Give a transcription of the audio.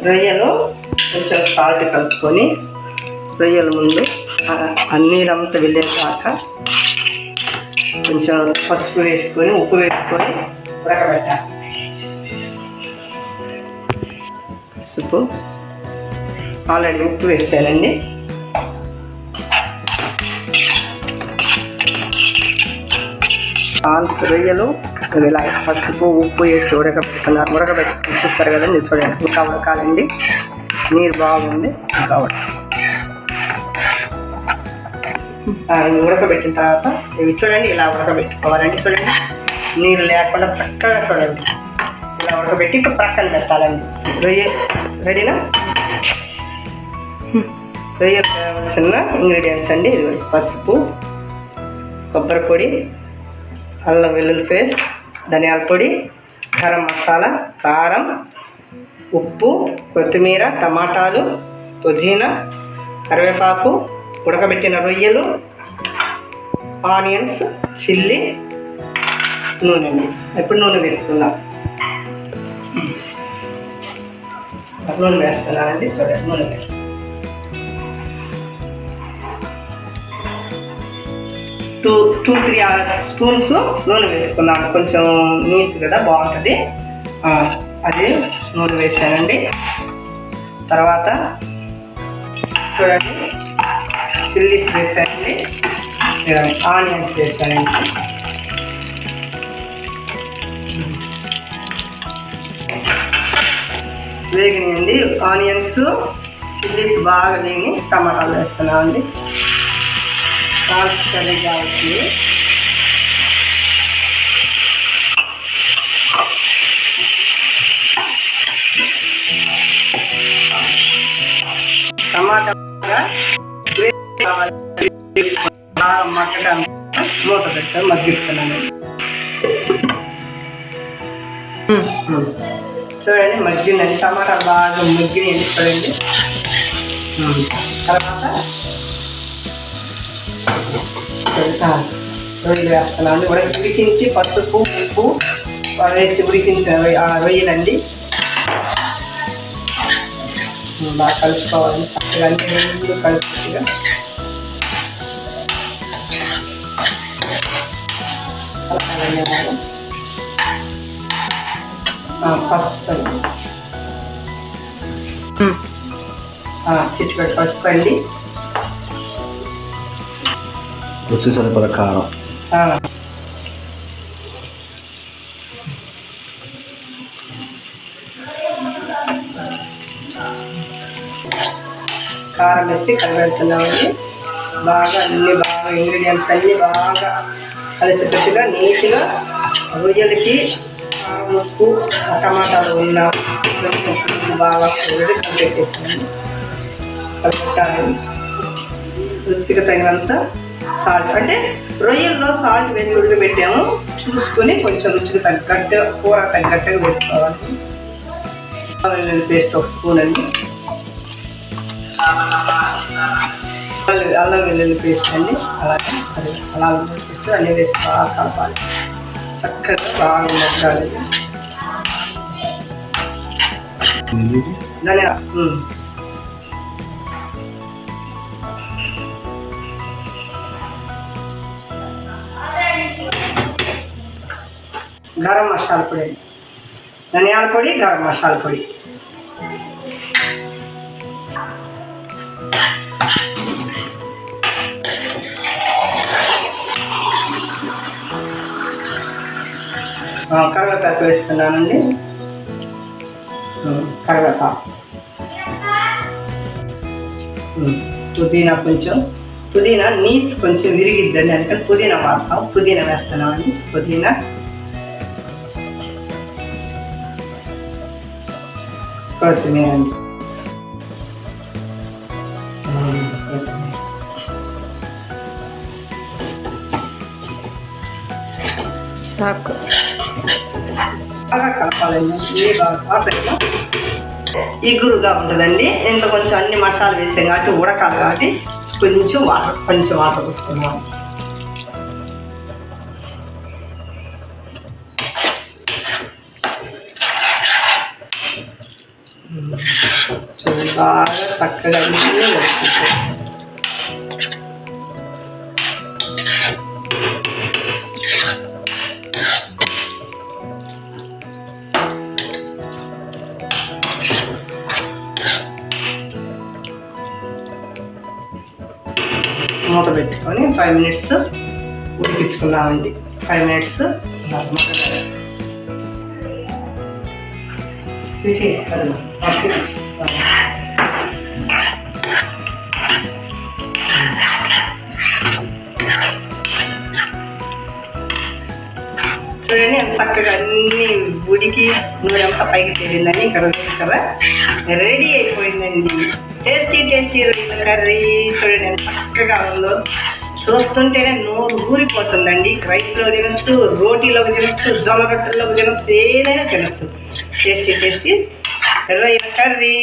రొయ్యలు కొంచెం సాల్ట్ కలుపుకొని రొయ్యల ముందు ఆ నీరంతా వెళ్ళేదాక కొంచెం పసుపు వేసుకొని ఉప్పు వేసుకొని ఉడకబెట్టాలి. పసుపు ఆల్రెడీ ఉప్పు వేసానండి. రొయ్యలు ఇలా పసుపు ఉప్పు వేసి ఉడకబెట్టి చూస్తారు కదండి. చూడండి ఇంకా ఉడకాలండి. నీరు బాగుంది ఇంకా ఉడకబెట్టిన తర్వాత ఇవి చూడండి ఇలా ఉడకబెట్టుకోవాలండి. చూడండి నీరు లేకుండా చక్కగా చూడండి ఇలా ఉడకబెట్టి ఇంకా ప్రక్కన పెట్టాలండి. రొయ్య రెడీనా? రొయ్య కావాల్సిన ఇంగ్రీడియంట్స్ అండి. ఇది పసుపు, కొబ్బరి పొడి, అల్లం వెల్లుల్లి పేస్ట్, ధనియాల పొడి, గరం మసాలా, కారం, ఉప్పు, కొత్తిమీర, టమాటాలు, పుదీనా, కరివేపాకు, ఉడకబెట్టిన రొయ్యలు, ఆనియన్స్, చిల్లీ, నూనె. ఇప్పుడు నూనె వేసుకుందాం. నూనె వేస్తున్నానండి. చూడండి నూనె 2-3 స్పూన్స్ నూనె వేసుకున్నాను. కొంచెం నీసు కదా బాగుంటుంది. అది నూనె వేసానండి. తర్వాత చూడండి చిల్లీస్ వేసానండి. ఆనియన్స్ వేసానండి. వేగినాయండి ఆనియన్స్, చిల్లీస్ బాగా వేగి టమాటాలు వేస్తున్నామండి. కర్రీ కావచ్చు. టమాటా మగ్గడానికి మూత పెట్టాను, మగ్గిస్తున్నాను. చూడండి మగ్గిందండి. టమాటా బాగా మగ్గినాయండి. చూడండి తర్వాత రొయ్యలు వేస్తున్నాను. ఉడికించి పసుపు ఉప్పు వేసి ఉడికించిన రొయ్యలండి. బాగా కలుపుకోవాలి. చక్కగా అన్ని రెండు కలుపుగా పసుపు అండి. చిట్టుపెట్టు పసుపు అండి. రుచి సరిపడ కారం, కారం వేసి కలిపెడుతున్నామండి. బాగా ఇంగ్రీడియంట్స్ అన్నీ బాగా కలిసిపెట్టుగా నీట్గా రొయ్యలకి కారం ఉప్పు టమాటాలు ఉన్న బాగా కలిపెట్టేస్తామండి. కలిపెట్టాలి. రుచిగా తగినంత సాల్ట్, అంటే రొయ్యల్లో సాల్ట్ వేసి ఉడకబెట్టాము. చూసుకొని కొంచెం రుచికి తగ్గట్టు కూర తగ్గట్టుగా వేసుకోవాలి. అల్లం వెల్లుల్లి పేస్ట్ 1 స్పూన్ అండి. అల్లం వెల్లుల్లి పేస్ట్ అండి. అలాగే అల్లం వెల్లుల్లి పేస్ట్ అన్నీ వేసి బాగా కలపాలి. చక్కగా బాగా మగ్గాలి. గరం మసాలా పొడి, ధనియాల పొడి, గరం మసాలా పొడి, కరివేపాకు వేస్తున్నానండి. కరివేపాకు, పుదీనా నీస్ కొంచెం విరిగిద్దండి, అందుకని పుదీనా వాడతాం. పుదీనా వేస్తున్నామండి. పుదీనా, కొత్తిమీర అండి. బాగా కలపాలండి. బాగా ఇగురుగా ఉంటుందండి. ఇంట్లో కొంచెం అన్ని మసాలా వేసాం కాబట్టి ఉడకాలి కాబట్టి కొంచెం వాటర్ పోసుకున్నాం. చూడండి బాగా చక్కగా అన్నీ ఉడికించాలి. మూత పెట్టుకొని 5 మినిట్స్ ఉడికించుకుందామండి. 5 మినిట్స్ చూడండి ఎంత చక్కగా అన్నీ ఉడికి నూనె అంతా పైకి తేలిందండి. ఇంకా రొయ్యల కర్ర రెడీ అయిపోయిందండి. టేస్టీ రొయ్యల కర్రీ చూడండి ఎంత చక్కగా ఉందో. చూస్తుంటేనే నోరు ఊరిపోతుందండి. రైస్లో తినచ్చు, రోటీలోకి తినచ్చు, జొన్న రొట్టెల్లోకి తినచ్చు, ఏదైనా తినచ్చు. టేస్టీ రొయ్యల కర్రీ.